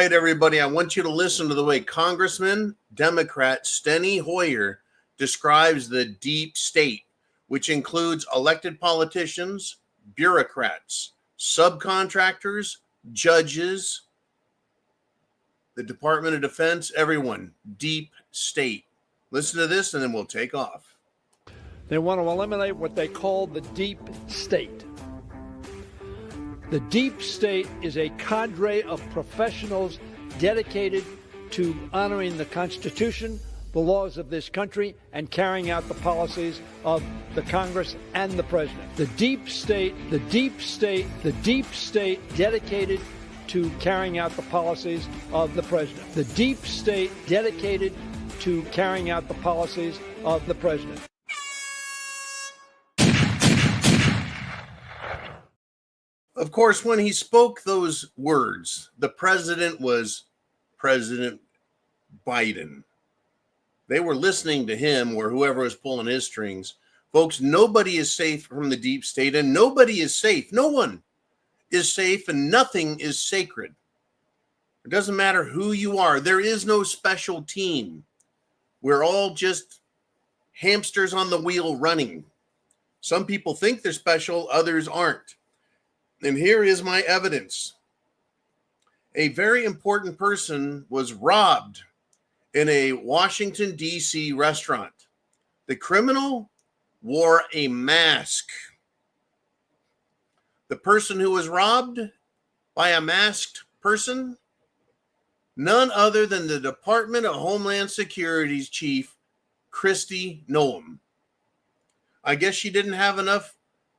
right, everybody, I want you to listen to the way Congressman, Democrat Steny Hoyer describes the deep state, which includes elected politicians, bureaucrats, subcontractors, judges, the Department of Defense, everyone. Deep state. Listen to this, and then we'll take off. They want to eliminate what they call the deep state. The deep state is a cadre of professionals dedicated to honoring the Constitution, the laws of this country, and carrying out the policies of the Congress and the President. The deep state dedicated to carrying out the policies of the President. The deep state dedicated to carrying out the policies of the President. Of course, when he spoke those words, the president was President Biden. They were listening to him or whoever was pulling his strings. Folks, nobody is safe from the deep state, and nobody is safe. No one is safe, and nothing is sacred. It doesn't matter who you are. There is no special team. We're all just hamsters on the wheel running. Some people think they're special, others aren't. And here is my evidence. A very important person was robbed in a Washington, D.C. restaurant. The criminal wore a mask. The person who was robbed by a masked person, none other than the Department of Homeland Security's chief, Kristi Noem. I guess she didn't have enough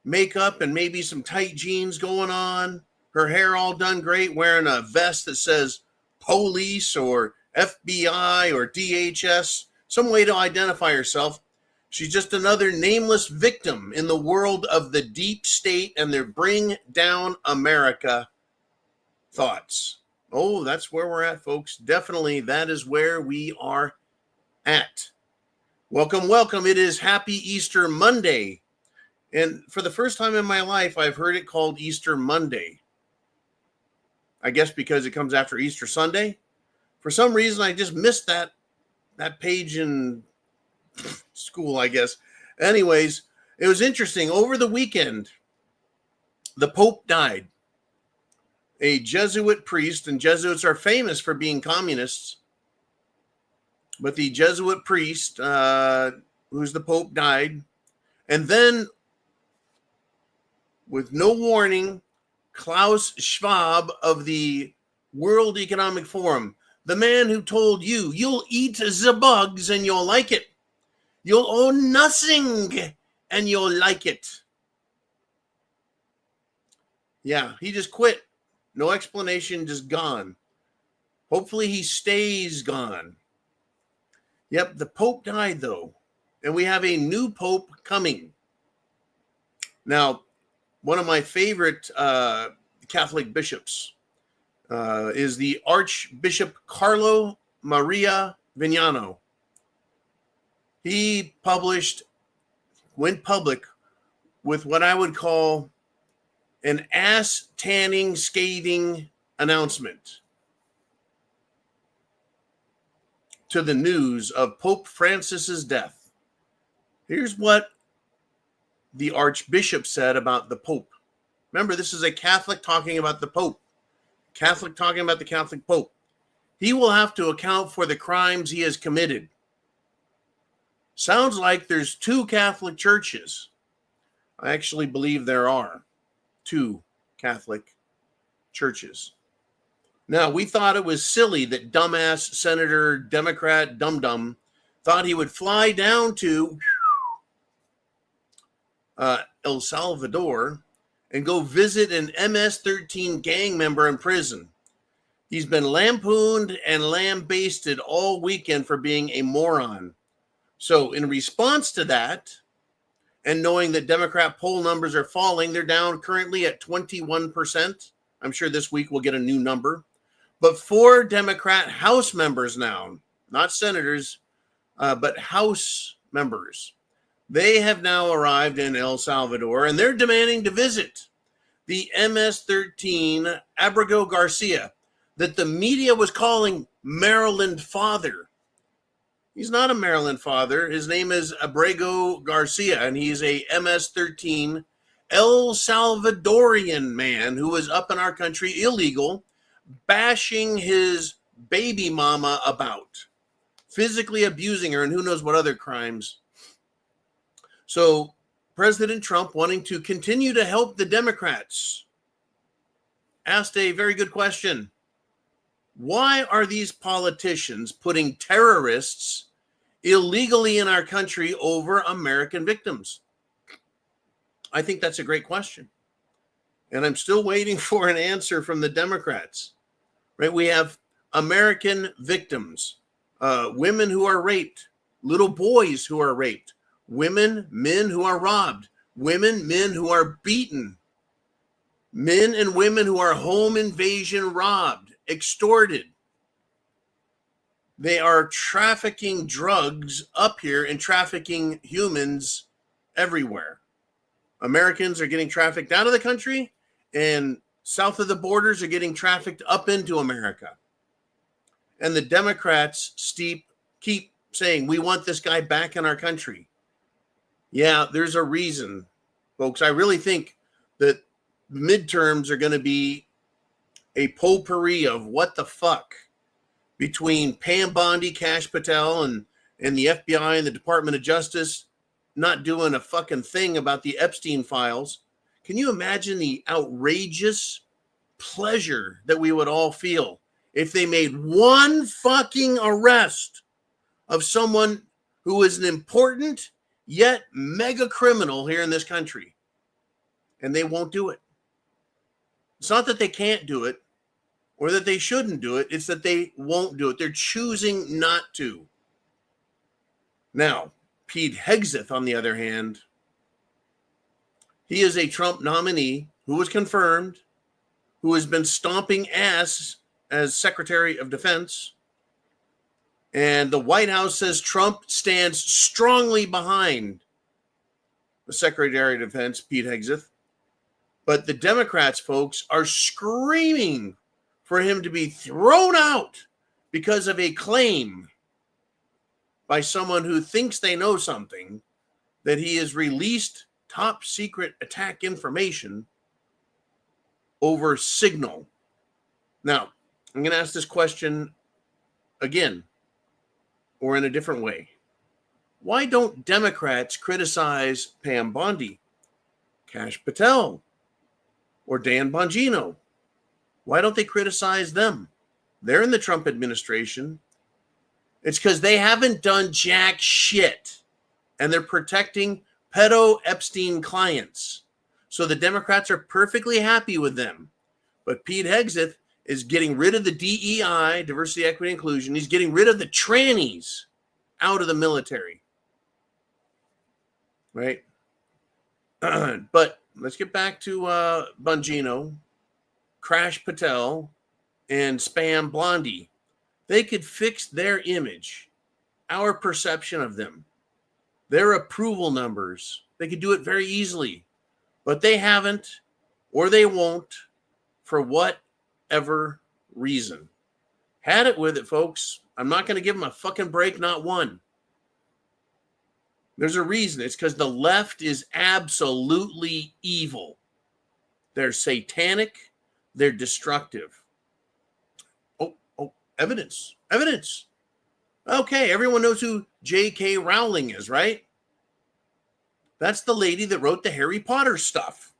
makeup and maybe some tight jeans going on, her hair all done great, wearing a vest that says police or FBI or DHS, some way to identify herself. She's just another nameless victim in the world of the deep state and their bring down America thoughts. Oh, that's where we're at, folks. Definitely, that is where we are at. Welcome, welcome. It is Happy Easter Monday. And for the first time in my life, I've heard it called Easter Monday. I guess because it comes after Easter Sunday. For some reason, I just missed that page in school, I guess. Anyways, it was interesting. Over the weekend, the Pope died. A Jesuit priest, and Jesuits are famous for being communists. But the Jesuit priest, who's the Pope, died. And then, with no warning, Klaus Schwab of the World Economic Forum, the man who told you, you'll eat the bugs and you'll like it. You'll own nothing and you'll like it. Yeah, he just quit. No explanation, just gone. Hopefully he stays gone. Yep, the Pope died though. And we have a new Pope coming. Now, one of my favorite Catholic bishops is the Archbishop Carlo Maria Vignano. He went public with what I would call an ass-tanning, scathing announcement to the news of Pope Francis's death. Here's what the Archbishop said about the Pope. Remember, this is a Catholic talking about the Pope. Catholic talking about the Catholic Pope. He will have to account for the crimes he has committed. Sounds like there's two Catholic churches. I actually believe there are two Catholic churches. Now, we thought it was silly that dumbass Senator Democrat Dum-Dum thought he would fly down to El Salvador and go visit an MS-13 gang member in prison. He's been lampooned and lambasted all weekend for being a moron. So in response to that, and knowing that Democrat poll numbers are falling, they're down currently at 21%. I'm sure this week we'll get a new number. But 4 Democrat House members now, not senators, but House members, they have now arrived in El Salvador, and they're demanding to visit the MS-13 Abrego Garcia, that the media was calling Maryland father. He's not a Maryland father. His name is Abrego Garcia, and he's a MS-13 El Salvadorian man who was up in our country illegal, bashing his baby mama about, physically abusing her, and who knows what other crimes. So President Trump, wanting to continue to help the Democrats, asked a very good question. Why are these politicians putting terrorists illegally in our country over American victims? I think that's a great question. And I'm still waiting for an answer from the Democrats. Right? We have American victims, women who are raped, little boys who are raped, women, men who are robbed, women, men who are beaten, men and women who are home invasion robbed, extorted. They are trafficking drugs up here and trafficking humans everywhere. Americans are getting trafficked out of the country, and south of the borders are getting trafficked up into America. And the Democrats keep saying, we want this guy back in our country. Yeah, there's a reason, folks. I really think that midterms are going to be a potpourri of what the fuck between Pam Bondi, Kash Patel, and the FBI and the Department of Justice not doing a fucking thing about the Epstein files. Can you imagine the outrageous pleasure that we would all feel if they made one fucking arrest of someone who is an important yet mega criminal here in this country? And they won't do it. It's not that they can't do it or that they shouldn't do it. It's that they won't do it. They're choosing not to. Now, Pete Hegseth, on the other hand, he is a Trump nominee who was confirmed, who has been stomping ass as Secretary of Defense. And the White House says Trump stands strongly behind the Secretary of Defense, Pete Hegseth. But the Democrats, folks, are screaming for him to be thrown out because of a claim by someone who thinks they know something that he has released top secret attack information over Signal. Now, I'm going to ask this question again, or in a different way. Why don't Democrats criticize Pam Bondi, Kash Patel, or Dan Bongino? Why don't they criticize them? They're in the Trump administration. It's because they haven't done jack shit, and they're protecting pedo Epstein clients. So the Democrats are perfectly happy with them. But Pete Hegseth is getting rid of the DEI, diversity, equity, inclusion. He's getting rid of the trannies out of the military. Right? But let's get back to Bongino, Kash Patel, and Spam Blondie. They could fix their image, our perception of them, their approval numbers. They could do it very easily, but they haven't, or they won't, for whatever reason. Had it with it, folks. I'm not going to give them a fucking break, not one. There's a reason. It's because the left is absolutely evil. They're satanic. They're destructive. Evidence. Okay, everyone knows who J.K. Rowling is, right? That's the lady that wrote the Harry Potter stuff.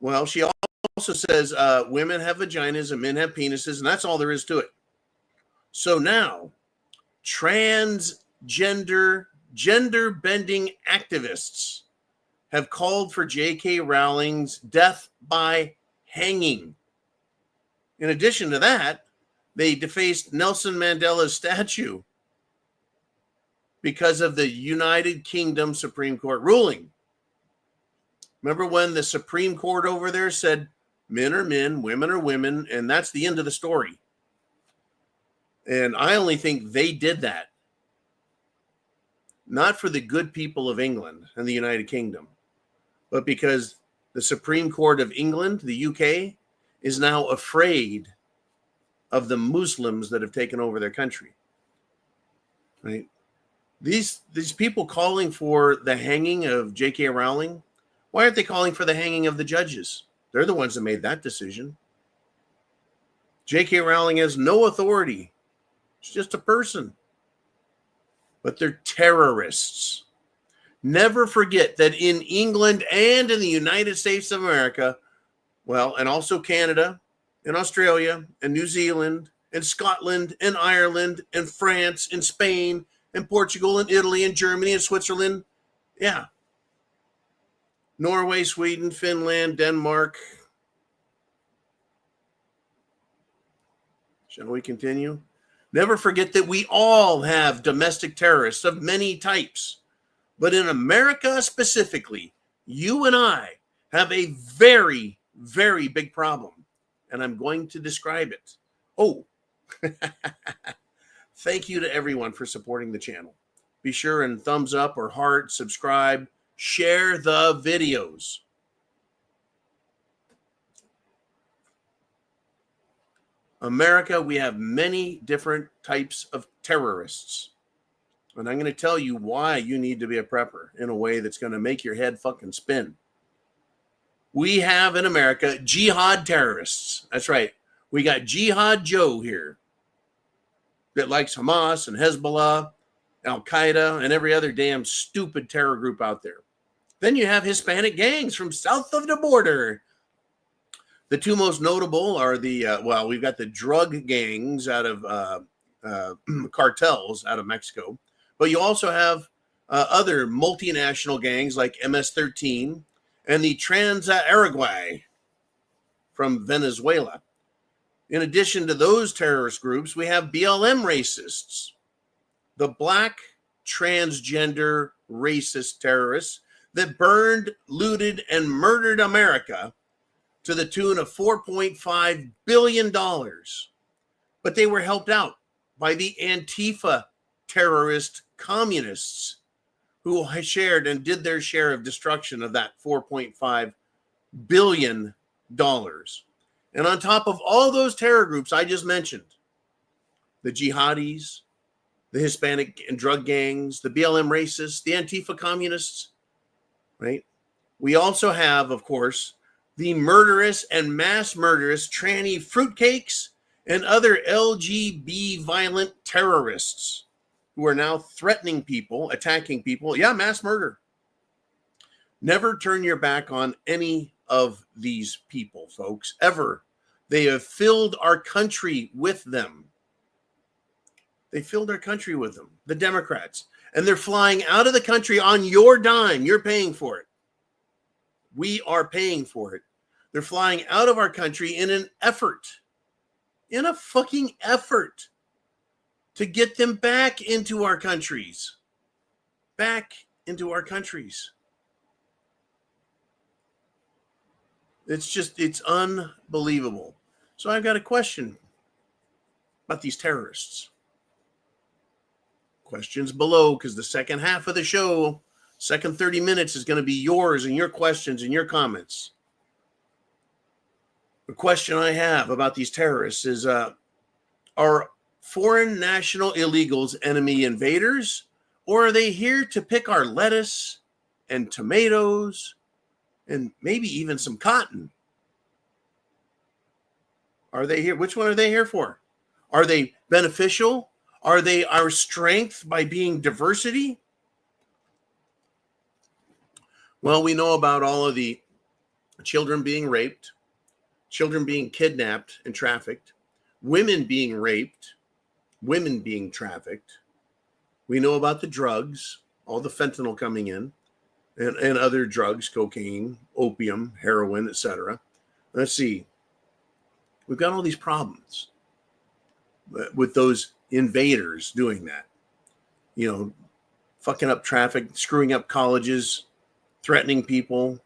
Well, she also says women have vaginas and men have penises, and that's all there is to it. So now, transgender, gender-bending activists have called for J.K. Rowling's death by hanging. In addition to that, they defaced Nelson Mandela's statue because of the United Kingdom Supreme Court ruling. Remember when the Supreme Court over there said men are men, women are women, and that's the end of the story. And I only think they did that not for the good people of England and the United Kingdom, but because the Supreme Court of England, the UK, is now afraid of the Muslims that have taken over their country. Right? These people calling for the hanging of J.K. Rowling, why aren't they calling for the hanging of the judges? They're the ones that made that decision. J.K. Rowling has no authority. She's just a person. But they're terrorists. Never forget that in England and in the United States of America, well, and also Canada and Australia and New Zealand and Scotland and Ireland and France and Spain and Portugal and Italy and Germany and Switzerland. Yeah. Norway, Sweden, Finland, Denmark. Shall we continue? Never forget that we all have domestic terrorists of many types. But in America specifically, you and I have a very, very big problem. And I'm going to describe it. Oh, thank you to everyone for supporting the channel. Be sure and thumbs up or heart, subscribe, share the videos. America, we have many different types of terrorists. And I'm going to tell you why you need to be a prepper in a way that's going to make your head fucking spin. We have in America jihad terrorists. That's right. We got Jihad Joe here that likes Hamas and Hezbollah, Al-Qaeda, and every other damn stupid terror group out there. Then you have Hispanic gangs from south of the border. The two most notable are we've got the drug gangs out of cartels out of Mexico. But you also have other multinational gangs like MS-13 and the Trans-Araguay from Venezuela. In addition to those terrorist groups, we have BLM racists, the black transgender racist terrorists that burned, looted, and murdered America to the tune of $4.5 billion. But they were helped out by the Antifa terrorist communists who shared and did their share of destruction of that $4.5 billion. And on top of all those terror groups I just mentioned, the jihadis, the Hispanic and drug gangs, the BLM racists, the Antifa communists, right? We also have, of course, the murderous and mass murderous tranny fruitcakes and other LGB violent terrorists who are now threatening people, attacking people. Yeah, mass murder. Never turn your back on any of these people, folks, ever. They have filled our country with them. They filled our country with them, the Democrats. And they're flying out of the country on your dime. You're paying for it. We are paying for it. They're flying out of our country in an effort, in a fucking effort to get them back into our countries. Back into our countries. It's unbelievable. So I've got a question about these terrorists. Questions below, because the second half of the show, second 30 minutes is going to be yours and your questions and your comments. The question I have about these terrorists is, are foreign national illegals enemy invaders, or are they here to pick our lettuce and tomatoes and maybe even some cotton? Are they here? Which one are they here for? Are they beneficial? Are they our strength by being diversity? Well, we know about all of the children being raped, children being kidnapped and trafficked, women being raped, women being trafficked. We know about the drugs, all the fentanyl coming in, and other drugs, cocaine, opium, heroin, etc. Let's see. We've got all these problems with those invaders doing that. You know, fucking up traffic, screwing up colleges, threatening people,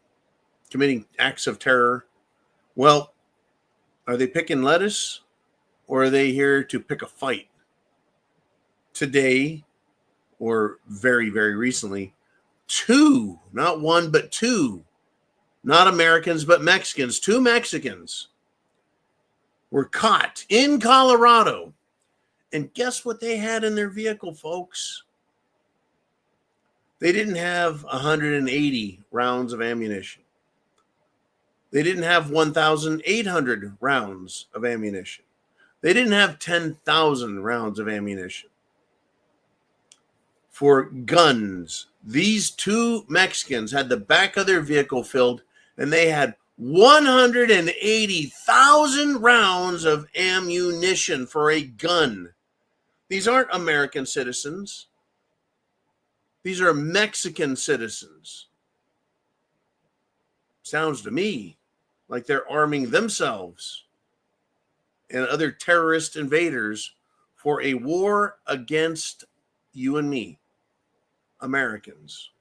committing acts of terror. Well, are they picking lettuce, or are they here to pick a fight? Today, or very, very recently, two, not one, but two, not Americans, but Mexicans, two Mexicans were caught in Colorado. And guess what they had in their vehicle, folks? They didn't have 180 rounds of ammunition. They didn't have 1,800 rounds of ammunition. They didn't have 10,000 rounds of ammunition. For guns, these two Mexicans had the back of their vehicle filled, and they had 180,000 rounds of ammunition for a gun. These aren't American citizens. These are Mexican citizens. Sounds to me like they're arming themselves and other terrorist invaders for a war against you and me, Americans.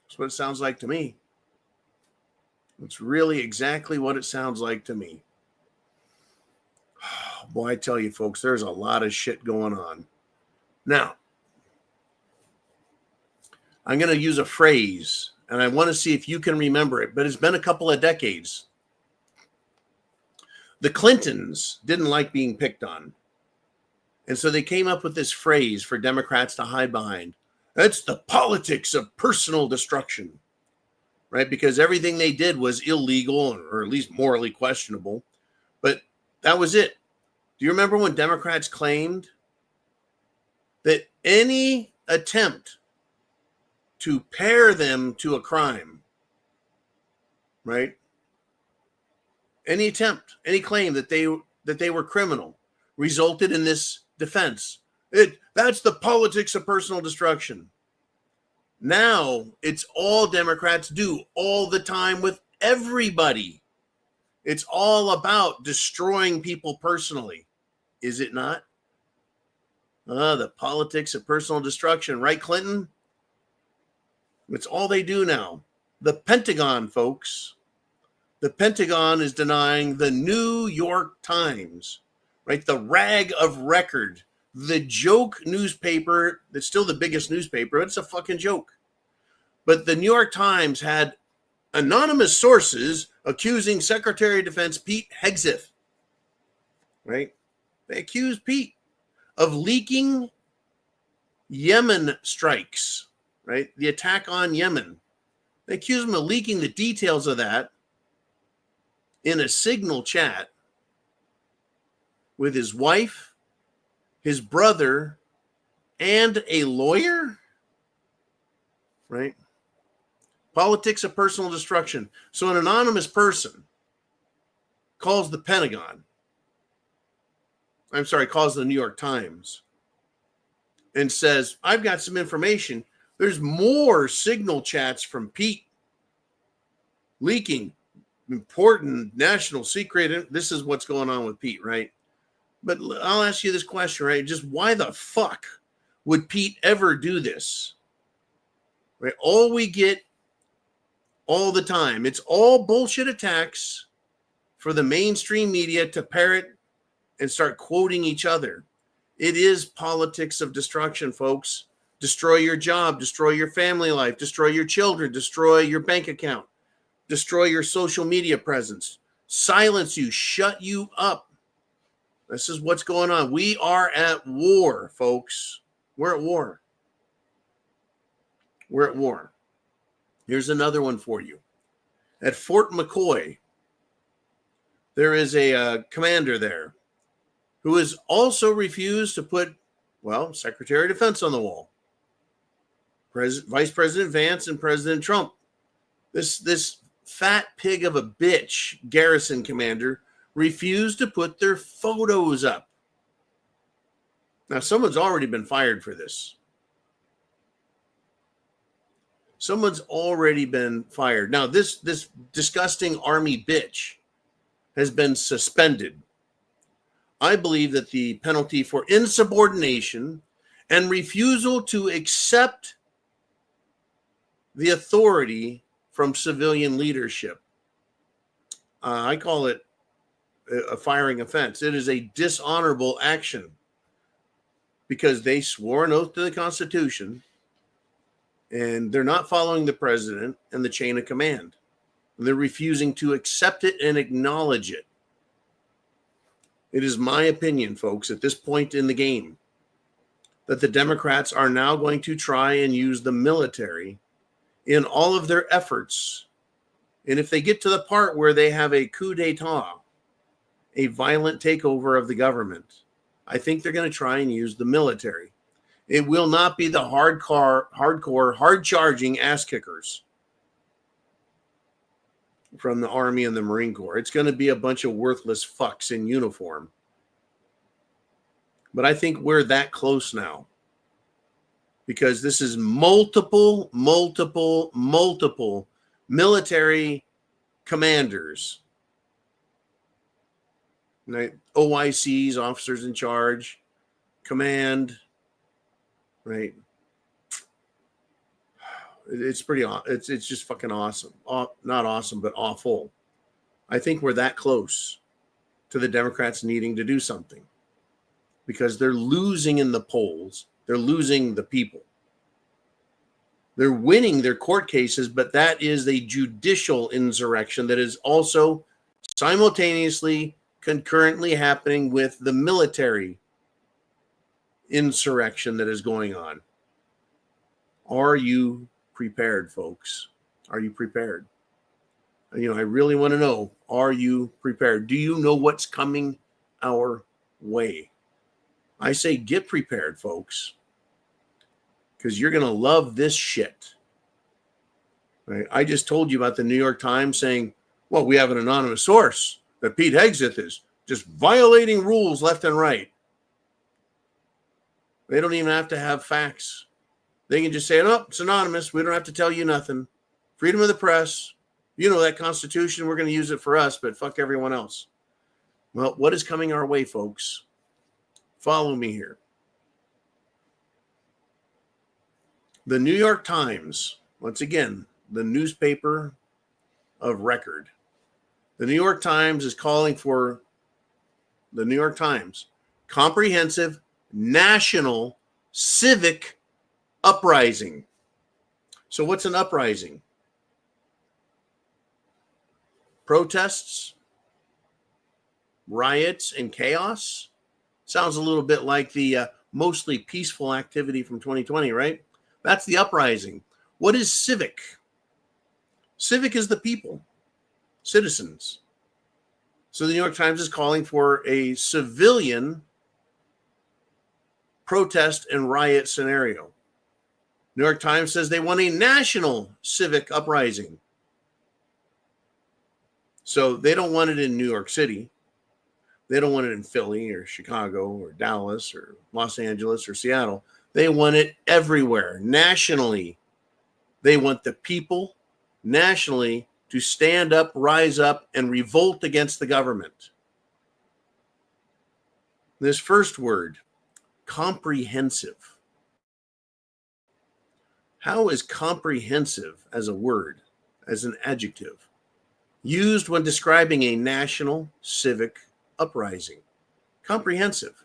That's what it sounds like to me. It's really exactly what it sounds like to me. Boy, I tell you, folks, there's a lot of shit going on. Now, I'm going to use a phrase, and I want to see if you can remember it, but it's been a couple of decades. The Clintons didn't like being picked on. And so they came up with this phrase for Democrats to hide behind. That's the politics of personal destruction, right? Because everything they did was illegal or at least morally questionable. But that was it. Do you remember when Democrats claimed that any attempt to pair them to a crime, right? Any attempt, any claim that they were criminal resulted in this defense. That's the politics of personal destruction. Now it's all Democrats do all the time with everybody. It's all about destroying people personally. Is it not? The politics of personal destruction, right, Clinton? It's all they do now. The Pentagon, folks. The Pentagon is denying the New York Times, right? The rag of record, the joke newspaper that's still the biggest newspaper. It's a fucking joke. But the New York Times had anonymous sources accusing Secretary of Defense Pete Hegseth, right? They accused Pete of leaking Yemen strikes, right? The attack on Yemen. They accused him of leaking the details of that in a Signal chat with his wife, his brother, and a lawyer, right? Politics of personal destruction. So an anonymous person calls the Pentagon, calls the New York Times and says, I've got some information. There's more Signal chats from Pete leaking important national secret. This is what's going on with Pete, right? But I'll ask you this question, right? Just why the fuck would Pete ever do this? Right? All we get all the time, it's all bullshit attacks for the mainstream media to parrot and start quoting each other. It is politics of destruction, folks. Destroy your job, destroy your family life, destroy your children, destroy your bank account, destroy your social media presence, silence you, shut you up. This is what's going on. We are at war, folks. We're at war. We're at war. Here's another one for you. At Fort McCoy, there is a commander there who has also refused to put, Secretary of Defense on the wall. Vice President Vance and President Trump. This fat pig of a bitch garrison commander refused to put their photos up. Now, someone's already been fired for this. Someone's already been fired. Now, this disgusting army bitch has been suspended. I believe that the penalty for insubordination and refusal to accept the authority from civilian leadership, I call it a firing offense. It is a dishonorable action because they swore an oath to the Constitution and they're not following the president and the chain of command. They're refusing to accept it and acknowledge it. It is my opinion, folks, at this point in the game, that the Democrats are now going to try and use the military in all of their efforts. And if they get to the part where they have a coup d'etat, a violent takeover of the government, I think they're going to try and use the military. It will not be the hardcore, hard-charging ass kickers from the Army and the Marine Corps. It's going to be a bunch of worthless fucks in uniform. But I think we're that close now, because this is multiple military commanders, right? OICs, officers in charge, command, right? It's pretty, it's just fucking awesome. Not awesome, but awful. I think we're that close to the Democrats needing to do something, because they're losing in the polls. They're losing the people. They're winning their court cases, but that is a judicial insurrection that is also simultaneously, concurrently happening with the military insurrection that is going on. Are you prepared, folks? Are you prepared? I really want to know, are you prepared? Do you know what's coming our way? I say get prepared, folks, because you're going to love this shit. Right? I just told you about the New York Times saying, well, we have an anonymous source that Pete Hegseth is just violating rules left and right. They don't even have to have facts. They can just say, no, it's anonymous. We don't have to tell you nothing. Freedom of the press. You know that Constitution, we're going to use it for us, but fuck everyone else. Well, what is coming our way, folks? Follow me here. The New York Times, once again, the newspaper of record. The New York Times is calling for comprehensive national civic uprising. So what's an uprising? Protests, riots, and chaos? Sounds a little bit like the mostly peaceful activity from 2020, right? That's the uprising. What is civic? Civic is the people, citizens. So the New York Times is calling for a civilian protest and riot scenario. New York Times says they want a national civic uprising. So they don't want it in New York City. They don't want it in Philly or Chicago or Dallas or Los Angeles or Seattle. They want it everywhere, nationally. They want the people nationally to stand up, rise up, and revolt against the government. This first word, comprehensive. How is comprehensive as a word, as an adjective, used when describing a national civic uprising? Comprehensive.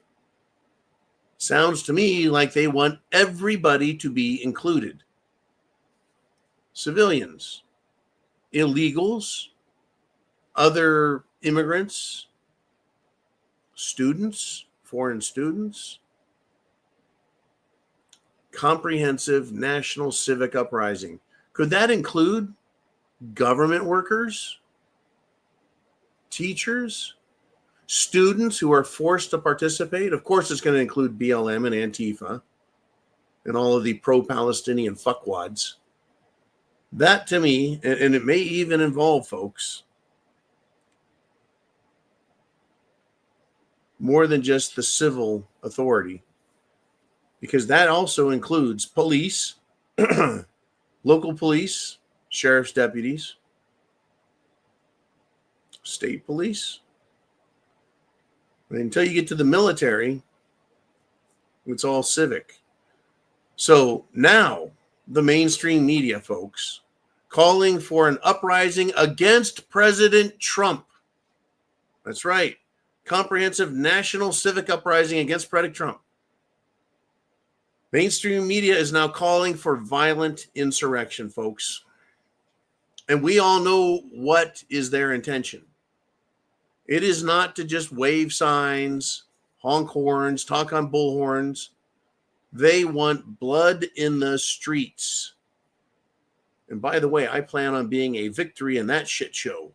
Sounds to me like they want everybody to be included. Civilians, illegals, other immigrants, students, foreign students. Comprehensive national civic uprising. Could that include government workers, teachers, students who are forced to participate? Of course, it's going to include BLM and Antifa and all of the pro-Palestinian fuckwads. That to me, and it may even involve, folks, more than just the civil authority, because that also includes police, local police, sheriff's deputies, state police. Until you get to the military, it's all civic. So now the mainstream media, folks, calling for an uprising against President Trump. That's right. Comprehensive national civic uprising against President Trump. Mainstream media is now calling for violent insurrection, folks. And we all know what is their intention. It is not to just wave signs, honk horns, talk on bullhorns. They want blood in the streets. And by the way, I plan on being a victory in that shit show.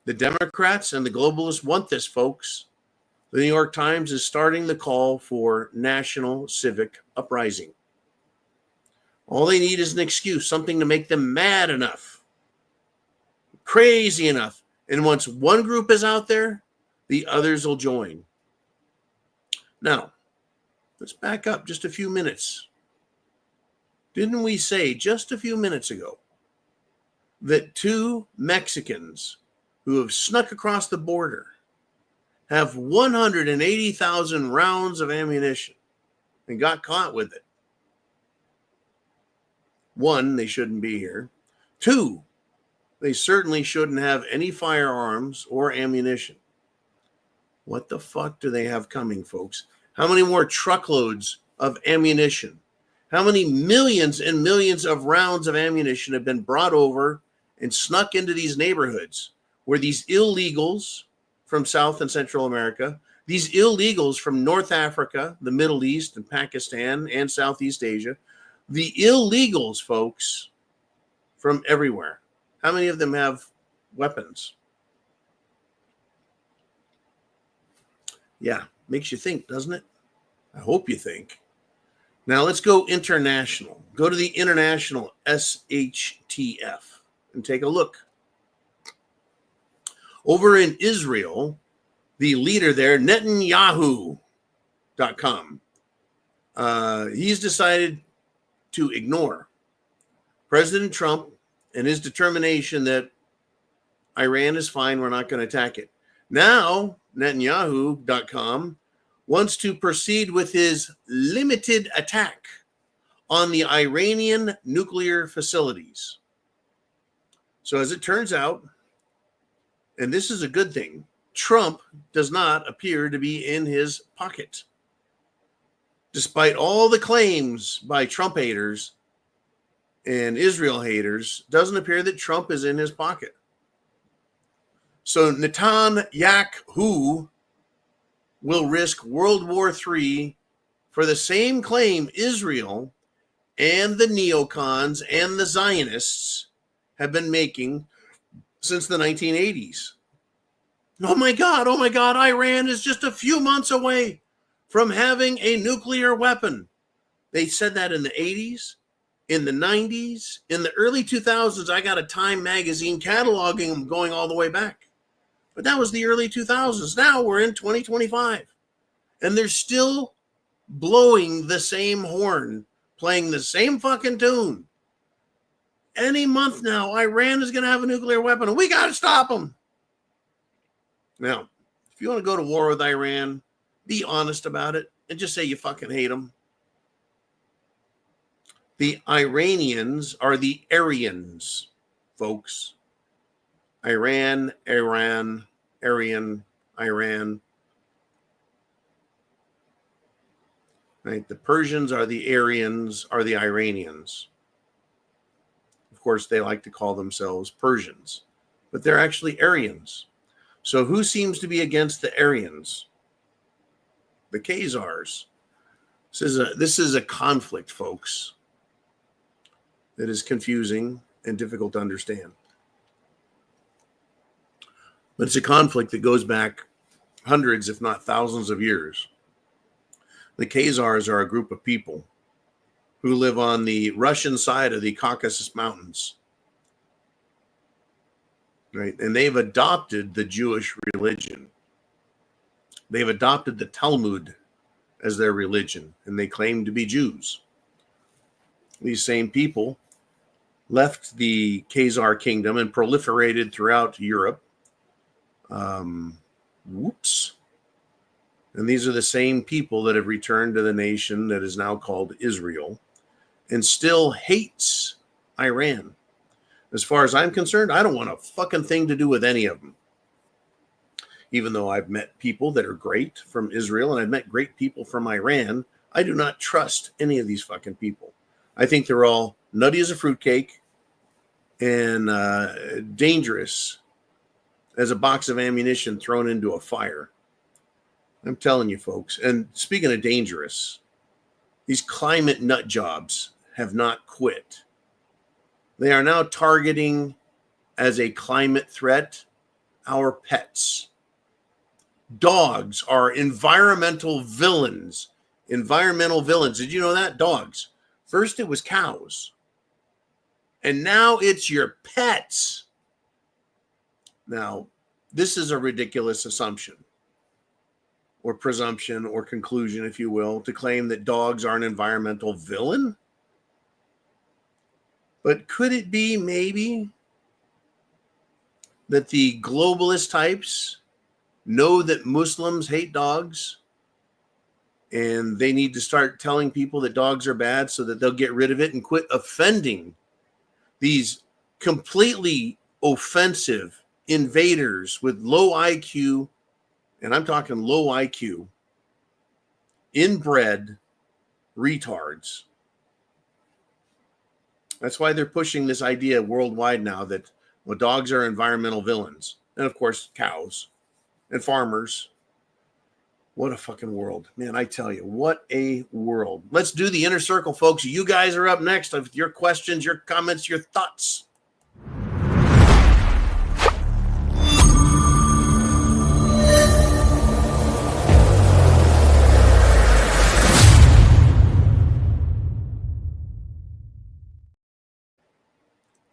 The Democrats and the globalists want this, folks. The New York Times is starting the call for national civic uprising. All they need is an excuse, something to make them mad enough, crazy enough. And once one group is out there, the others will join. Now, let's back up just a few minutes. Didn't we say just a few minutes ago that 2 Mexicans who have snuck across the border have 180,000 rounds of ammunition and got caught with it? 1, they shouldn't be here. 2, they certainly shouldn't have any firearms or ammunition. What the fuck do they have coming, folks? How many more truckloads of ammunition? How many millions and millions of rounds of ammunition have been brought over and snuck into these neighborhoods where these illegals from South and Central America, these illegals from North Africa, the Middle East and Pakistan and Southeast Asia, the illegals, folks, from everywhere. How many of them have weapons? Yeah, makes you think, doesn't it? I hope you think. Now let's go international. Go to the international SHTF and take a look. Over in Israel, the leader there, Netanyahu.com, he's decided to ignore President Trump and his determination that Iran is fine, we're not going to attack it. Now, Netanyahu.com wants to proceed with his limited attack on the Iranian nuclear facilities. So as it turns out, and this is a good thing, Trump does not appear to be in his pocket. Despite all the claims by Trump haters and Israel haters, doesn't appear that Trump is in his pocket. So Netanyahu will risk World War III for the same claim Israel and the neocons and the Zionists have been making since the 1980s. Oh my God, Iran is just a few months away from having a nuclear weapon. They said that in the 80s, in the 90s, in the early 2000s. I got a Time magazine cataloging them going all the way back. But that was the early 2000s. Now we're in 2025. And they're still blowing the same horn, playing the same fucking tune. Any month now, Iran is going to have a nuclear weapon, and we got to stop them. Now, if you want to go to war with Iran, be honest about it and just say you fucking hate them. The Iranians are the Aryans, folks. Iran, Aryan. Right? The Persians are the Aryans, are the Iranians. Of course, they like to call themselves Persians, but they're actually Aryans. So who seems to be against the Aryans? The Khazars. This is a conflict, folks, that is confusing and difficult to understand. But it's a conflict that goes back hundreds, if not thousands of years. The Khazars are a group of people who live on the Russian side of the Caucasus Mountains. Right? And they've adopted the Jewish religion. They've adopted the Talmud as their religion, and they claim to be Jews. These same people left the Khazar kingdom and proliferated throughout Europe. And these are the same people that have returned to the nation that is now called Israel and still hates Iran. As far as I'm concerned, I don't want a fucking thing to do with any of them. Even though I've met people that are great from Israel and I've met great people from Iran, I do not trust any of these fucking people. I think they're all nutty as a fruitcake. and dangerous as a box of ammunition thrown into a fire. I'm telling you, folks. And speaking of dangerous, these climate nut jobs have not quit. They are now targeting as a climate threat our pets. Dogs are environmental villains. Environmental villains. Did you know that? Dogs. First it was cows. And now it's your pets. Now, this is a ridiculous assumption or presumption or conclusion, if you will, to claim that dogs are an environmental villain. But could it be maybe that the globalist types know that Muslims hate dogs and they need to start telling people that dogs are bad so that they'll get rid of it and quit offending these completely offensive invaders with low IQ, and I'm talking low IQ, inbred retards. That's why they're pushing this idea worldwide now that, well, dogs are environmental villains. And of course, cows and farmers. What a fucking world. Man, I tell you, what a world. Let's do the inner circle, folks. You guys are up next with your questions, your comments, your thoughts.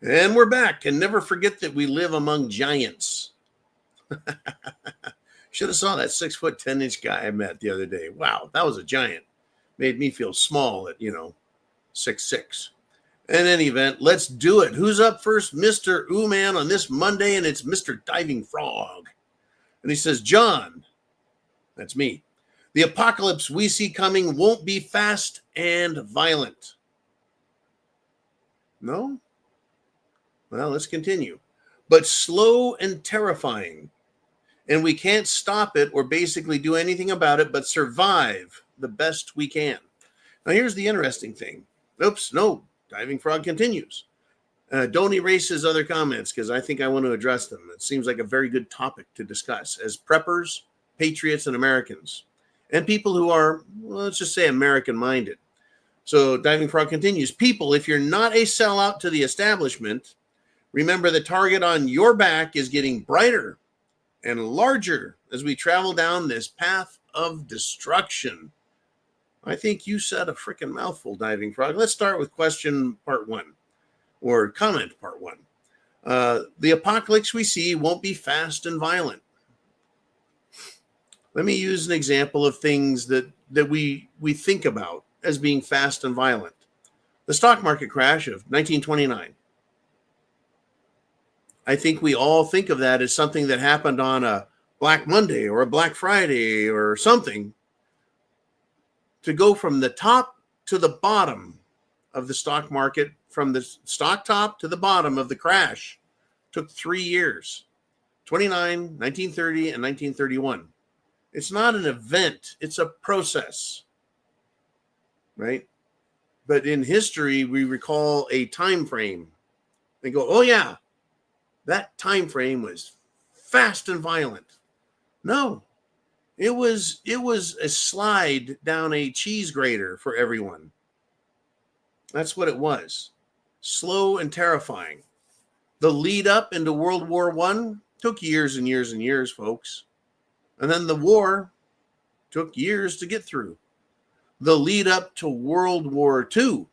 And we're back. And never forget that we live among giants. Should have saw that 6'10" guy I met the other day. Wow, that was a giant. Made me feel small at 6'6". In any event, let's do it. Who's up first? Mr. Ooman on this Monday, and it's Mr. Diving Frog. And he says, John, that's me. The apocalypse we see coming won't be fast and violent. No? Well, let's continue. But slow and terrifying. And we can't stop it or basically do anything about it, but survive the best we can. Now, here's the interesting thing. Oops, no, Diving Frog continues. Don't erase his other comments because I think I want to address them. It seems like a very good topic to discuss as preppers, patriots, and Americans, and people who are, well, let's just say, American-minded. So Diving Frog continues. People, if you're not a sellout to the establishment, remember the target on your back is getting brighter and larger as we travel down this path of destruction. I think you said a freaking mouthful, Diving Frog. Let's start with question part one, or comment part one. The apocalypse we see won't be fast and violent. Let me use an example of things that we think about as being fast and violent. The stock market crash of 1929. I think we all think of that as something that happened on a Black Monday or a Black Friday or something. To go from the top to the bottom of the stock market, from the stock top to the bottom of the crash, took 3 years, 29, 1930, and 1931. It's not an event. It's a process, right? But in history, we recall a time frame. They go, oh, yeah, that time frame was fast and violent. No, it was a slide down a cheese grater for everyone. That's what it was. Slow and terrifying. The lead up into World War I took years and years and years, folks. And then the war took years to get through. The lead up to World War II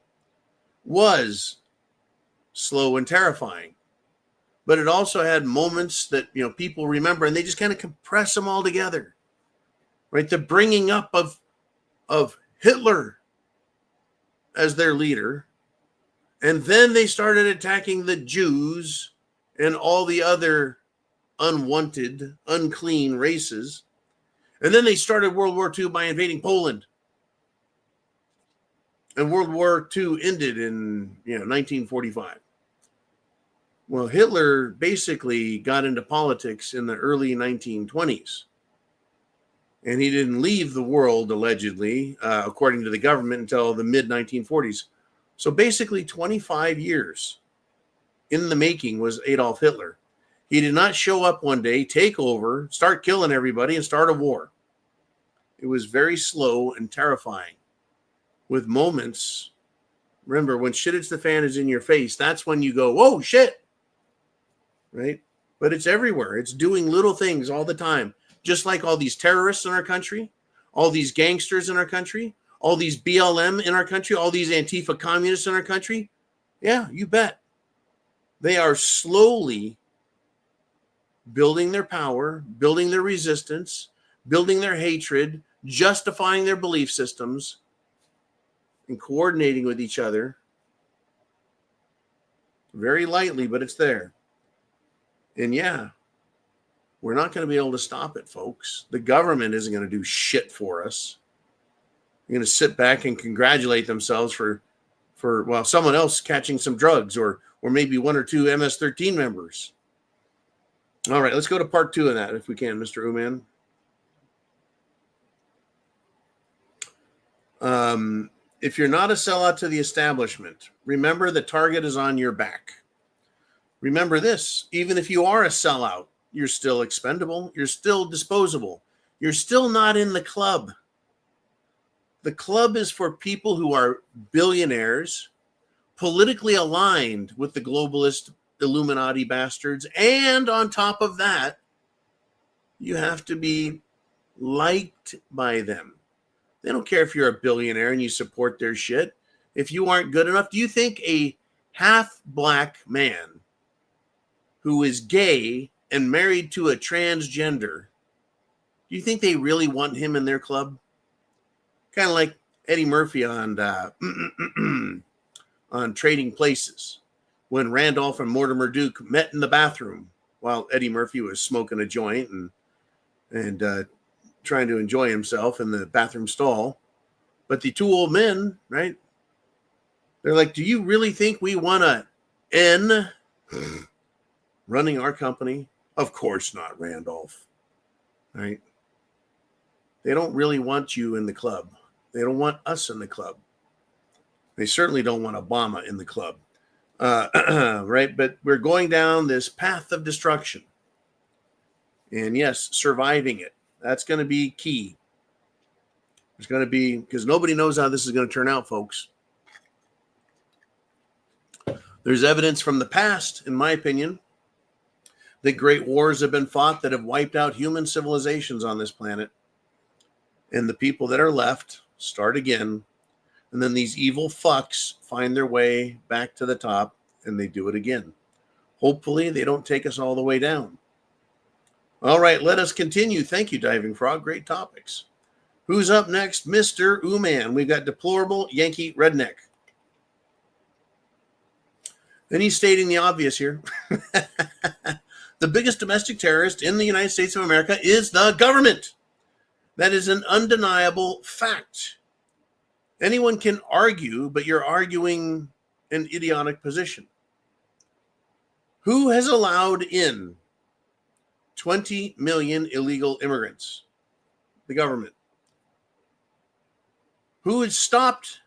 was slow and terrifying. But it also had moments that, people remember, and they just kind of compress them all together, right? The bringing up of Hitler as their leader, and then they started attacking the Jews and all the other unwanted, unclean races, and then they started World War II by invading Poland, and World War II ended in 1945. Well, Hitler basically got into politics in the early 1920s. And he didn't leave the world, allegedly, according to the government, until the mid-1940s. So basically 25 years. in the making was Adolf Hitler. He did not show up one day, take over, start killing everybody, and start a war. It was very slow and terrifying, with moments. Remember, when shit hits the fan is in your face, that's when you go, whoa, shit, right? But it's everywhere. It's doing little things all the time, just like all these terrorists in our country, all these gangsters in our country, all these BLM in our country, all these Antifa communists in our country. Yeah, you bet. They are slowly building their power, building their resistance, building their hatred, justifying their belief systems, and coordinating with each other. Very lightly, but it's there. And yeah, we're not going to be able to stop it, folks. The government isn't going to do shit for us. They're going to sit back and congratulate themselves for someone else catching some drugs, or maybe one or two MS-13 members. All right, let's go to part 2 of that, if we can, Mr. Uman. If you're not a sellout to the establishment, remember the target is on your back. Remember this, even if you are a sellout, you're still expendable, you're still disposable, you're still not in the club. The club is for people who are billionaires, politically aligned with the globalist Illuminati bastards, and on top of that, you have to be liked by them. They don't care if you're a billionaire and you support their shit. If you aren't good enough, do you think a half-black man who is gay and married to a transgender, do you think they really want him in their club? Kind of like Eddie Murphy on on Trading Places, when Randolph and Mortimer Duke met in the bathroom while Eddie Murphy was smoking a joint and trying to enjoy himself in the bathroom stall. But the two old men, right? They're like, do you really think we want a N running our company? Of course not, Randolph. Right? They don't really want you in the club. They don't want us in the club. They certainly don't want Obama in the club. Right? But we're going down this path of destruction. And yes, surviving it. That's going to be key. It's going to be, because nobody knows how this is going to turn out, folks. There's evidence from the past, in my opinion, that great wars have been fought that have wiped out human civilizations on this planet. And the people that are left start again. And then these evil fucks find their way back to the top and they do it again. Hopefully they don't take us all the way down. All right, let us continue. Thank you, Diving Frog. Great topics. Who's up next? Mr. Uman. We've got Deplorable Yankee Redneck. And he's stating the obvious here. The biggest domestic terrorist in the United States of America is the government. That is an undeniable fact. Anyone can argue, but you're arguing an idiotic position. Who has allowed in 20 million illegal immigrants? The government. Who has stopped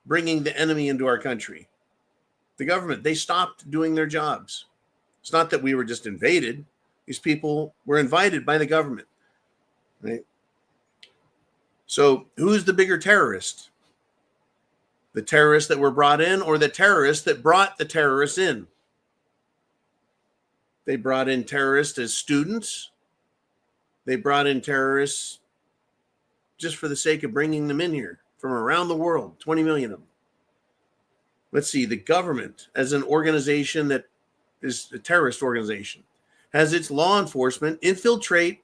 bringing the enemy into our country? The government. They stopped doing their jobs. It's not that we were just invaded. These people were invited by the government. Right? So who's the bigger terrorist? The terrorists that were brought in, or the terrorists that brought the terrorists in? They brought in terrorists as students. They brought in terrorists just for the sake of bringing them in here from around the world, 20 million of them. Let's see, the government as an organization that is a terrorist organization has its law enforcement infiltrate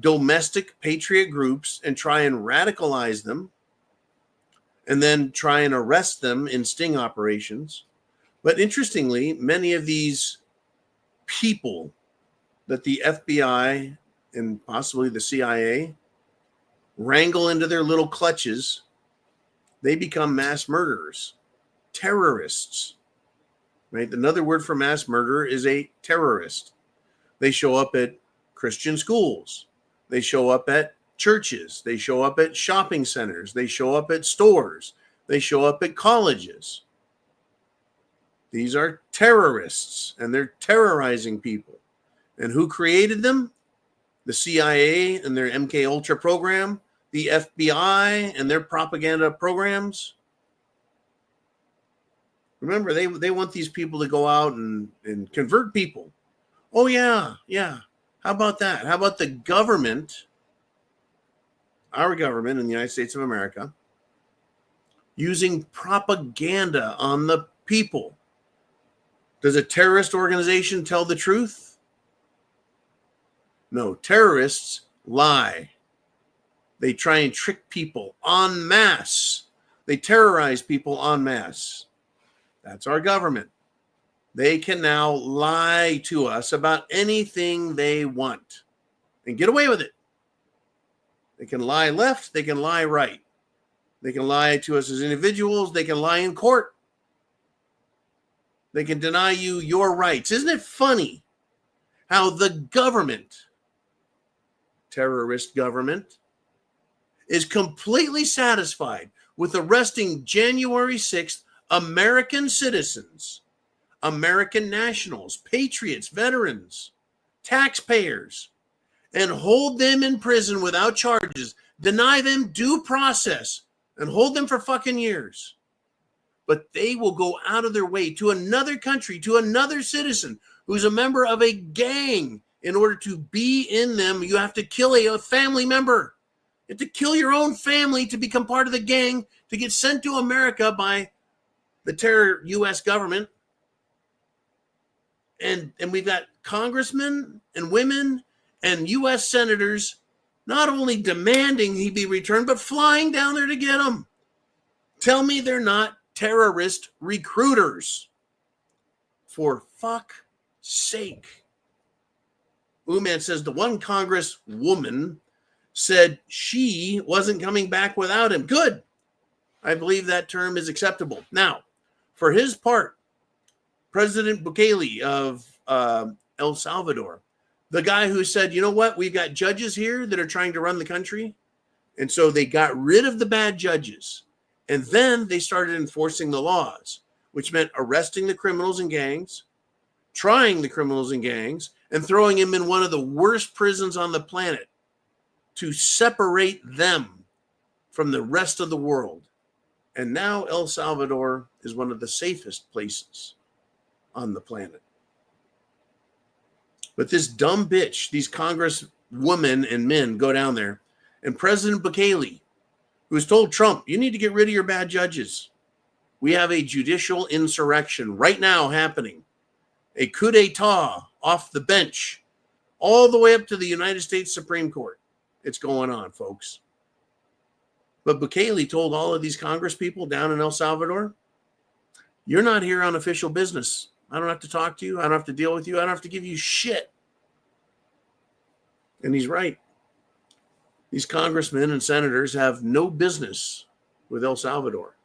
domestic patriot groups and try and radicalize them and then try and arrest them in sting operations. But interestingly, many of these people that the FBI and possibly the CIA wrangle into their little clutches, they become mass murderers, terrorists, right? Another word for mass murderer is a terrorist. They show up at Christian schools. They show up at churches. They show up at shopping centers. They show up at stores. They show up at colleges. These are terrorists, and they're terrorizing people. And who created them? The CIA and their MK Ultra program, the FBI and their propaganda programs. Remember, they want these people to go out and convert people. Oh, yeah. How about that? How about the government, our government in the United States of America, using propaganda on the people? Does a terrorist organization tell the truth? No, terrorists lie. They try and trick people en masse. They terrorize people en masse. That's our government. They can now lie to us about anything they want and get away with it. They can lie left. They can lie right. They can lie to us as individuals. They can lie in court. They can deny you your rights. Isn't it funny how the government, terrorist government, is completely satisfied with arresting January 6th American citizens, American nationals, patriots, veterans, taxpayers, and hold them in prison without charges, deny them due process, and hold them for fucking years. But they will go out of their way to another country, to another citizen who's a member of a gang. In order to be in them, you have to kill a family member. You have to kill your own family to become part of the gang, to get sent to America by the terror U.S. government. And we've got congressmen and women and U.S. senators not only demanding he be returned, but flying down there to get him. Tell me they're not terrorist recruiters. For fuck's sake. Ooman says the one congresswoman said she wasn't coming back without him. Good. I believe that term is acceptable. Now, for his part, President Bukele of El Salvador, the guy who said, you know what, we've got judges here that are trying to run the country. And so they got rid of the bad judges. And then they started enforcing the laws, which meant arresting the criminals and gangs, trying the criminals and gangs, and throwing them in one of the worst prisons on the planet to separate them from the rest of the world. And now El Salvador is one of the safest places on the planet. But this dumb bitch, these congresswomen and men go down there, and President Bukele, who has told Trump, you need to get rid of your bad judges. We have a judicial insurrection right now happening. A coup d'etat off the bench, all the way up to the United States Supreme Court. It's going on, folks. But Bukele told all of these Congress people down in El Salvador, you're not here on official business. I don't have to talk to you. I don't have to deal with you. I don't have to give you shit. And he's right. These congressmen and senators have no business with El Salvador.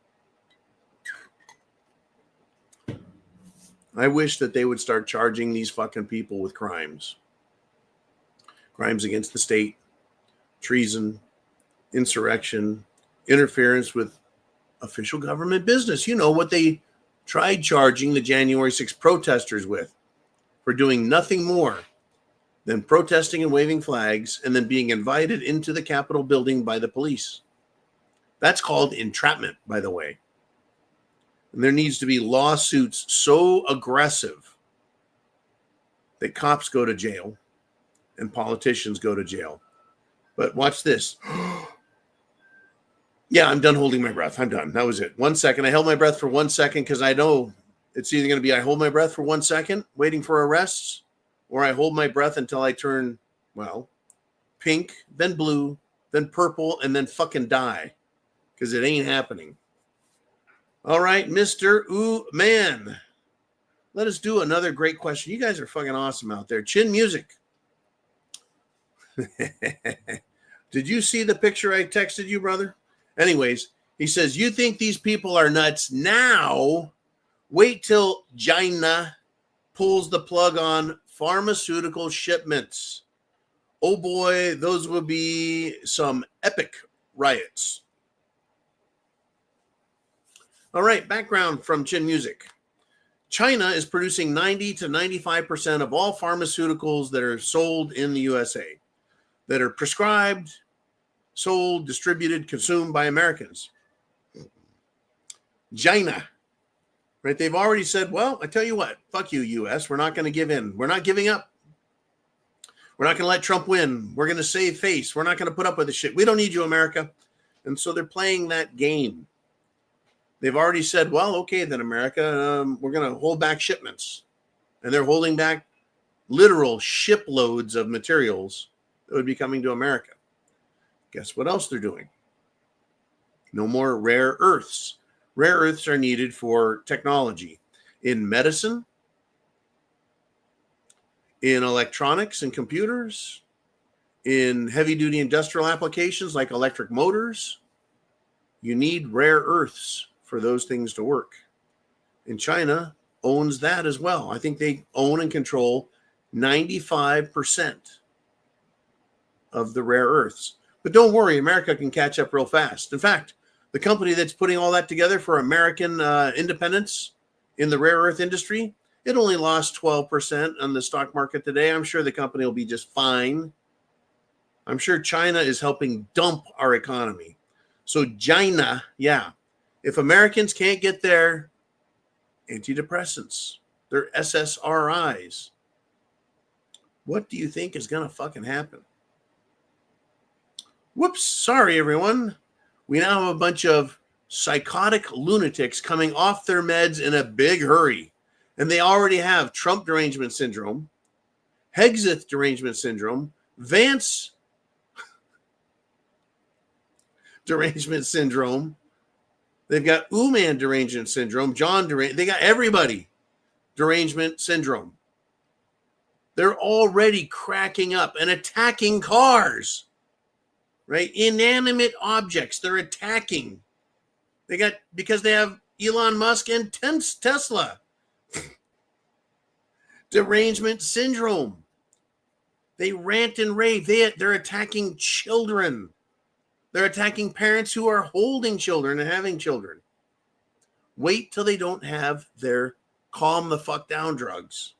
I wish that they would start charging these fucking people with crimes. Crimes against the state, treason, insurrection, interference with official government business. You know what they tried charging the January 6th protesters with, for doing nothing more than protesting and waving flags and then being invited into the Capitol building by the police. That's called entrapment, by the way. And there needs to be lawsuits so aggressive that cops go to jail and politicians go to jail. But watch this. Yeah, I'm done holding my breath. I'm done. That was it. 1 second. I held my breath for 1 second because I know it's either going to be I hold my breath for 1 second waiting for arrests, or I hold my breath until I turn, well, pink, then blue, then purple, and then fucking die, because it ain't happening. All right, Mr. Ooh Man. Let us do another great question. You guys are fucking awesome out there. Chin Music. Did you see the picture I texted you, brother? Anyways, he says, you think these people are nuts now? Wait till China pulls the plug on pharmaceutical shipments. Oh boy, those will be some epic riots. All right, background from Chin Music. China is producing 90 to 95% of all pharmaceuticals that are sold in the USA, that are prescribed, sold, distributed, consumed by Americans. China, right? They've already said, well, I tell you what, fuck you, US. We're not going to give in. We're not giving up. We're not going to let Trump win. We're going to save face. We're not going to put up with this shit. We don't need you, America. And so they're playing that game. They've already said, well, okay, then America, we're going to hold back shipments. And they're holding back literal shiploads of materials that would be coming to America. Guess what else they're doing? No more rare earths. Rare earths are needed for technology in medicine, in electronics and computers, in heavy-duty industrial applications like electric motors. You need rare earths for those things to work. And China owns that as well. I think they own and control 95% of the rare earths. But don't worry, America can catch up real fast. In fact, the company that's putting all that together for American independence in the rare earth industry, it only lost 12% on the stock market today. I'm sure the company will be just fine. I'm sure China is helping dump our economy. So China, yeah. If Americans can't get their antidepressants, their SSRIs, what do you think is going to fucking happen? Whoops, sorry, everyone. We now have a bunch of psychotic lunatics coming off their meds in a big hurry. And they already have Trump derangement syndrome, Hexeth derangement syndrome, Vance derangement syndrome. They've got Uman derangement syndrome, they got everybody derangement syndrome. They're already cracking up and attacking cars, right? Inanimate objects they're attacking. Because they have Elon Musk and Tesla. Derangement syndrome. They rant and rave. They're attacking children. They're attacking parents who are holding children and having children. Wait till they don't have their calm the fuck down drugs.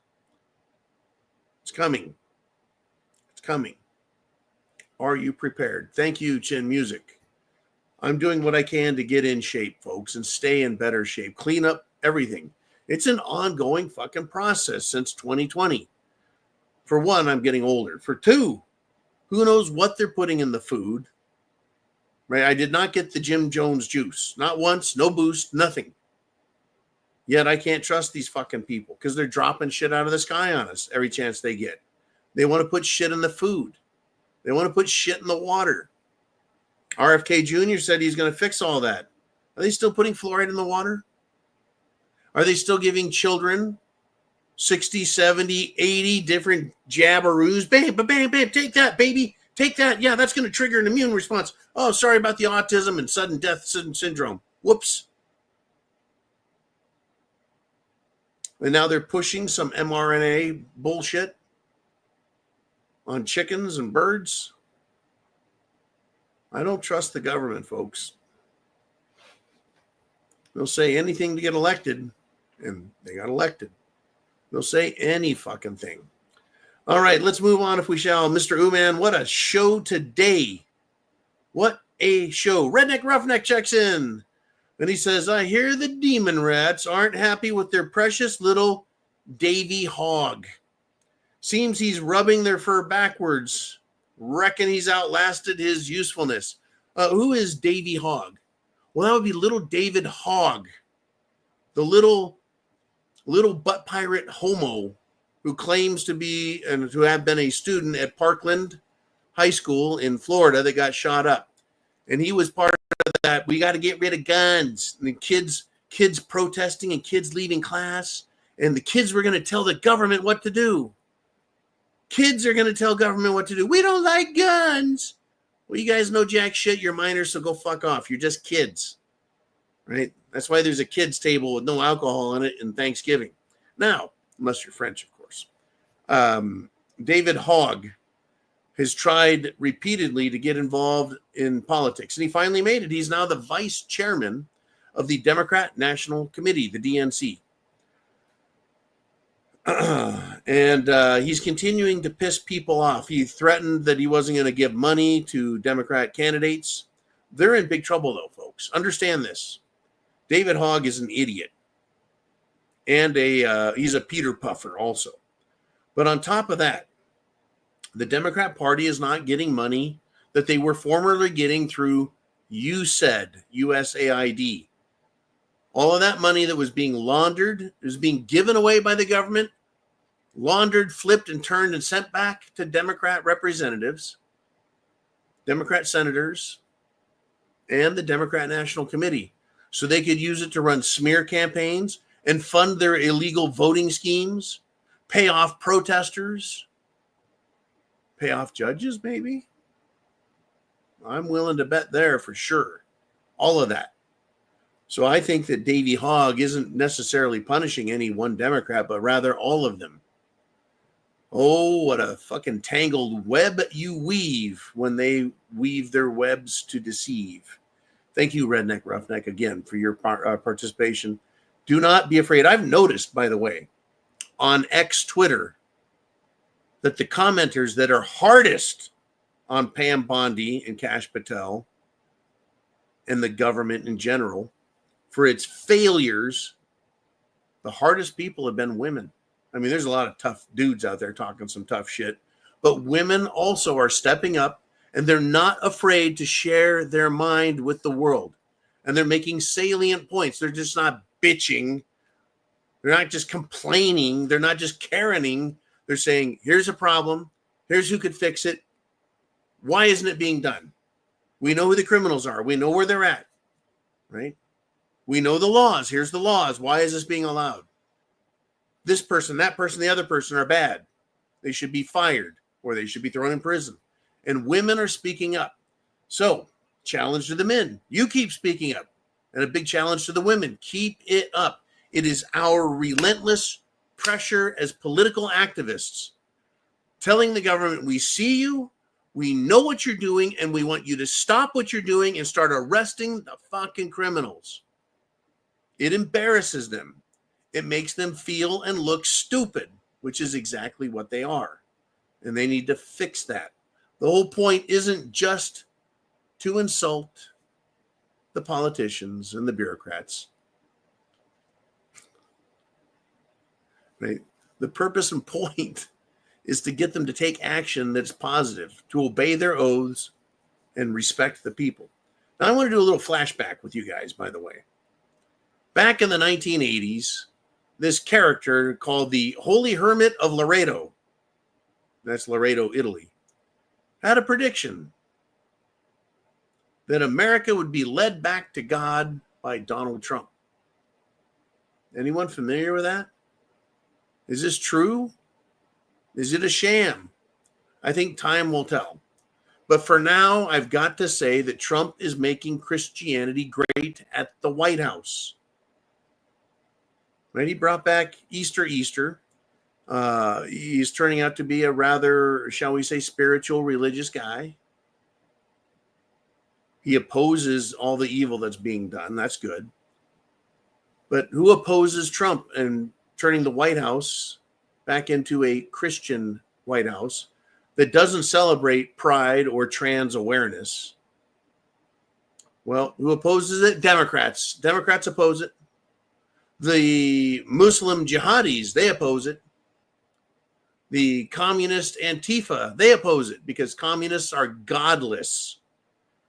It's coming. It's coming. Are you prepared? Thank you, Chin Music. I'm doing what I can to get in shape, folks, and stay in better shape. Clean up everything. It's an ongoing fucking process since 2020. For one, I'm getting older. For two, who knows what they're putting in the food? Right? I did not get the Jim Jones juice. Not once, no boost, nothing. Yet I can't trust these fucking people because they're dropping shit out of the sky on us every chance they get. They want to put shit in the food. They want to put shit in the water. RFK Jr. said he's going to fix all that. Are they still putting fluoride in the water? Are they still giving children 60, 70, 80 different jabberoos? Bam, bam, bam, take that, baby. Take that. Yeah, that's going to trigger an immune response. Oh, sorry about the autism and sudden death syndrome. Whoops. And now they're pushing some mRNA bullshit on chickens and birds. I don't trust the government, folks. They'll say anything to get elected, and they got elected. They'll say any fucking thing. All right, let's move on if we shall. Mr. Uman, what a show today. What a show. Redneck Roughneck checks in. And he says, I hear the demon rats aren't happy with their precious little Davy Hogg. Seems he's rubbing their fur backwards. Reckon he's outlasted his usefulness. Who is Davy Hogg? Well, that would be little David Hogg, the little butt pirate homo who claims to be and to have been a student at Parkland High School in Florida that got shot up. And he was part of that. We got to get rid of guns. And the kids protesting and kids leaving class. And the kids were going to tell the government what to do. Kids are going to tell government what to do. We don't like guns. Well, you guys know jack shit. You're minors, so go fuck off. You're just kids, right? That's why there's a kids table with no alcohol in it in Thanksgiving. Now, unless you're French, of course. David Hogg has tried repeatedly to get involved in politics, and he finally made it. He's now the vice chairman of the Democrat National Committee, the DNC. And he's continuing to piss people off. He threatened that he wasn't going to give money to Democrat candidates. They're in big trouble, though, folks. Understand this. David Hogg is an idiot. And he's a Peter Puffer also. But on top of that, the Democrat Party is not getting money that they were formerly getting through USAID. All of that money that was being laundered is being given away by the government, laundered, flipped, and turned and sent back to Democrat representatives, Democrat senators, and the Democrat National Committee, so they could use it to run smear campaigns and fund their illegal voting schemes, pay off protesters, pay off judges, maybe. I'm willing to bet there for sure. All of that. So I think that Davey Hogg isn't necessarily punishing any one Democrat, but rather all of them. Oh, what a fucking tangled web you weave when they weave their webs to deceive. Thank you, Redneck Roughneck, again, for your participation. Do not be afraid. I've noticed, by the way, on X Twitter, that the commenters that are hardest on Pam Bondi and Kash Patel and the government in general for its failures, the hardest people have been women. I mean, there's a lot of tough dudes out there talking some tough shit, but women also are stepping up, and they're not afraid to share their mind with the world. And they're making salient points. They're just not bitching. They're not just complaining. They're not just Karening. They're saying, here's a problem. Here's who could fix it. Why isn't it being done? We know who the criminals are. We know where they're at, right? We know the laws. Here's the laws. Why is this being allowed? This person, that person, the other person are bad. They should be fired or they should be thrown in prison. And women are speaking up. So, challenge to the men. You keep speaking up. And a big challenge to the women. Keep it up. It is our relentless pressure as political activists telling the government, we see you, we know what you're doing, and we want you to stop what you're doing and start arresting the fucking criminals. It embarrasses them. It makes them feel and look stupid, which is exactly what they are. And they need to fix that. The whole point isn't just to insult the politicians and the bureaucrats. Right? The purpose and point is to get them to take action that's positive, to obey their oaths and respect the people. Now, I want to do a little flashback with you guys, by the way. Back in the 1980s, this character called the Holy Hermit of Loreto, that's Loreto, Italy, had a prediction that America would be led back to God by Donald Trump. Anyone familiar with that? Is this true? Is it a sham? I think time will tell. But for now, I've got to say that Trump is making Christianity great at the White House. Right? He brought back Easter. He's turning out to be a rather, shall we say, spiritual, religious guy. He opposes all the evil that's being done. That's good. But who opposes Trump and turning the White House back into a Christian White House that doesn't celebrate pride or trans awareness? Well, who opposes it? Democrats. Democrats oppose it. The Muslim jihadis, they oppose it. The communist Antifa, they oppose it because communists are godless.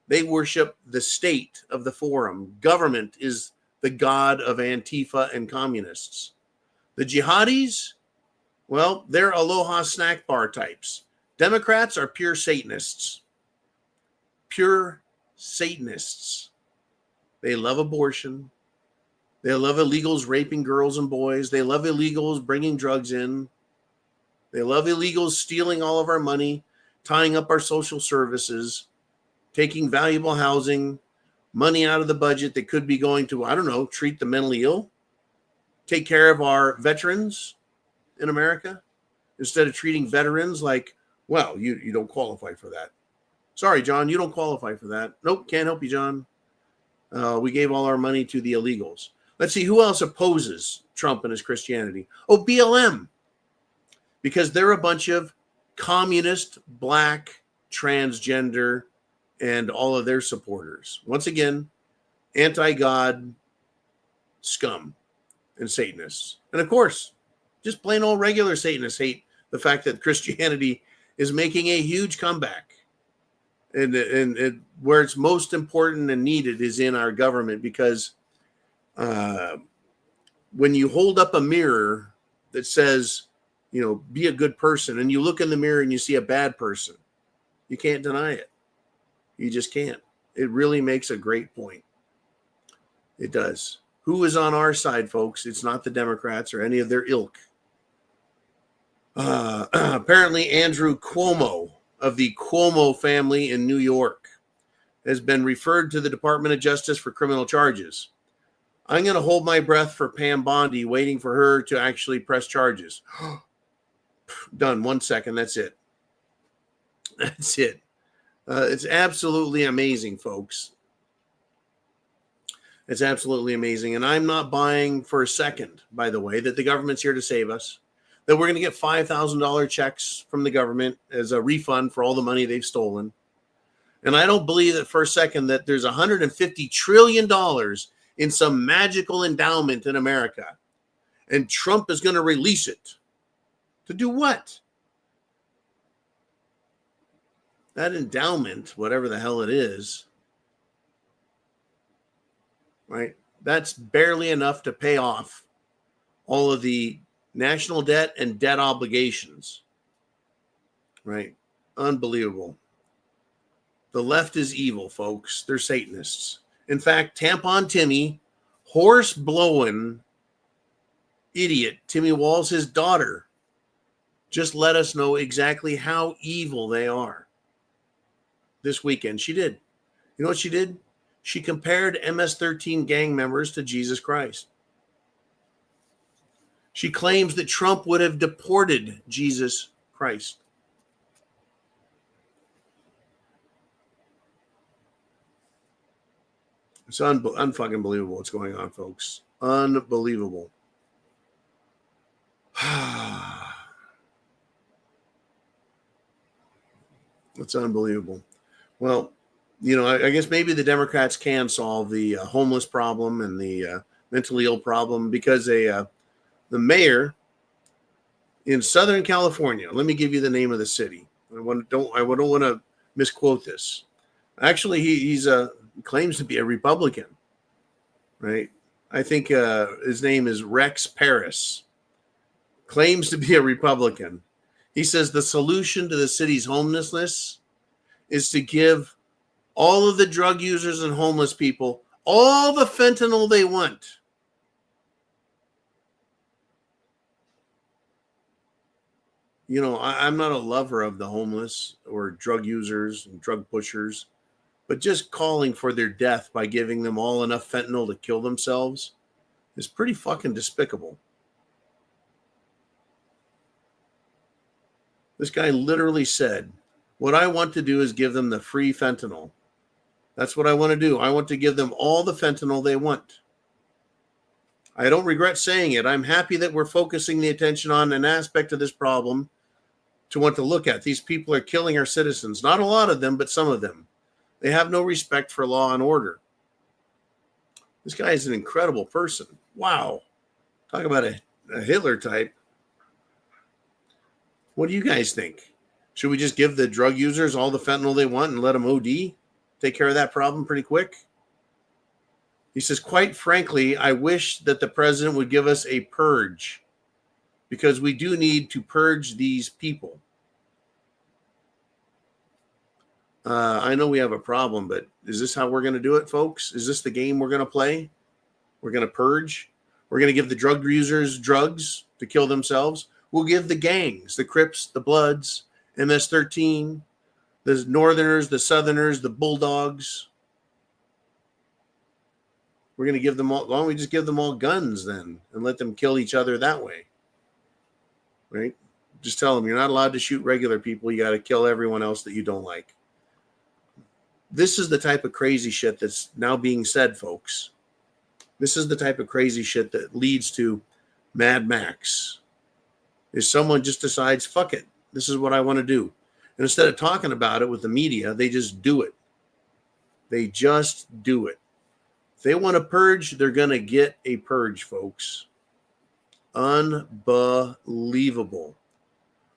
They worship the state of the forum. Government is the god of Antifa and communists. The jihadis, well, they're aloha snack bar types. Democrats are pure Satanists. Pure Satanists. They love abortion. They love illegals raping girls and boys. They love illegals bringing drugs in. They love illegals stealing all of our money, tying up our social services, taking valuable housing, money out of the budget that could be going to, I don't know, treat the mentally ill, take care of our veterans in America, instead of treating veterans like, well, you don't qualify for that. Sorry, John, you don't qualify for that. Nope, can't help you, John. We gave all our money to the illegals. Let's see, who else opposes Trump and his Christianity? Oh, BLM. because they're a bunch of communist, black, transgender, and all of their supporters. Once again, anti-God scum and Satanists. And of course, just plain old regular Satanists hate the fact that Christianity is making a huge comeback. And where it's most important and needed is in our government, because when you hold up a mirror that says, be a good person, and you look in the mirror and you see a bad person, you can't deny it. You just can't. It really makes a great point. It does. Who is on our side, folks? It's not the Democrats or any of their ilk. Apparently, Andrew Cuomo of the Cuomo family in New York has been referred to the Department of Justice for criminal charges. I'm going to hold my breath for Pam Bondi, waiting for her to actually press charges. Done. 1 second. That's it. That's it. It's absolutely amazing, folks. It's absolutely amazing. And I'm not buying for a second, by the way, that the government's here to save us, that we're going to get $5,000 checks from the government as a refund for all the money they've stolen. And I don't believe that for a second that there's $150 trillion in some magical endowment in America, and Trump is going to release it. To do what? That endowment, whatever the hell it is, right? That's barely enough to pay off all of the national debt and debt obligations, right? Unbelievable. The left is evil, folks. They're Satanists. In fact, Tampon Timmy, horse-blowing idiot Timmy Walls, his daughter, just let us know exactly how evil they are. This weekend, she did. You know what she did? She compared MS-13 gang members to Jesus Christ. She claims that Trump would have deported Jesus Christ. It's unfucking believable what's going on, folks. Unbelievable. It's unbelievable. Well, I guess maybe the Democrats can solve the homeless problem and the mentally ill problem, because the mayor in Southern California, let me give you the name of the city. I don't want to misquote this. Actually, he claims to be a Republican, right? I think his name is Rex Paris. Claims to be a Republican. He says the solution to the city's homelessness is to give all of the drug users and homeless people all the fentanyl they want. I'm not a lover of the homeless or drug users and drug pushers, but just calling for their death by giving them all enough fentanyl to kill themselves is pretty fucking despicable. This guy literally said, what I want to do is give them the free fentanyl. That's what I want to do. I want to give them all the fentanyl they want. I don't regret saying it. I'm happy that we're focusing the attention on an aspect of this problem to want to look at. These people are killing our citizens. Not a lot of them, but some of them. They have no respect for law and order. This guy is an incredible person. Wow. Talk about a Hitler type. What do you guys think? Should we just give the drug users all the fentanyl they want and let them OD? Take care of that problem pretty quick? He says, quite frankly, I wish that the president would give us a purge, because we do need to purge these people. I know we have a problem, but is this how we're going to do it, folks? Is this the game we're going to play? We're going to purge? We're going to give the drug users drugs to kill themselves? We'll give the gangs, the Crips, the Bloods, MS-13, the Northerners, the Southerners, the Bulldogs. We're going to give them all, why don't we just give them all guns then and let them kill each other that way? Right? Just tell them you're not allowed to shoot regular people. You got to kill everyone else that you don't like. This is the type of crazy shit that's now being said, folks. This is the type of crazy shit that leads to Mad Max. is someone just decides, fuck it, this is what I want to do. And instead of talking about it with the media, they just do it. They just do it. If they want to purge, they're going to get a purge, folks. Unbelievable.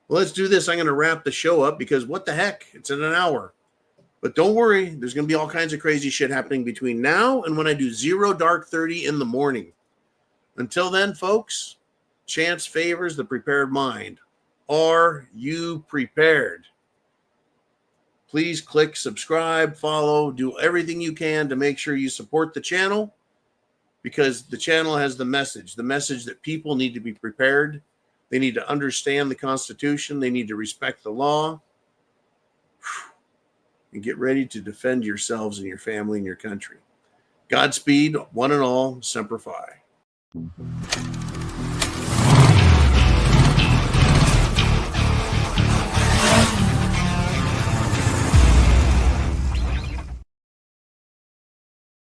Well, let's do this. I'm going to wrap the show up because what the heck? It's in an hour. But don't worry. There's going to be all kinds of crazy shit happening between now and when I do 0 Dark 30 in the morning. Until then, folks, chance favors the prepared mind. Are you prepared? Please click subscribe, follow, do everything you can to make sure you support the channel, because the channel has the message that people need to be prepared. They need to understand the Constitution. They need to respect the law and get ready to defend yourselves and your family and your country. Godspeed, one and all, Semper Fi.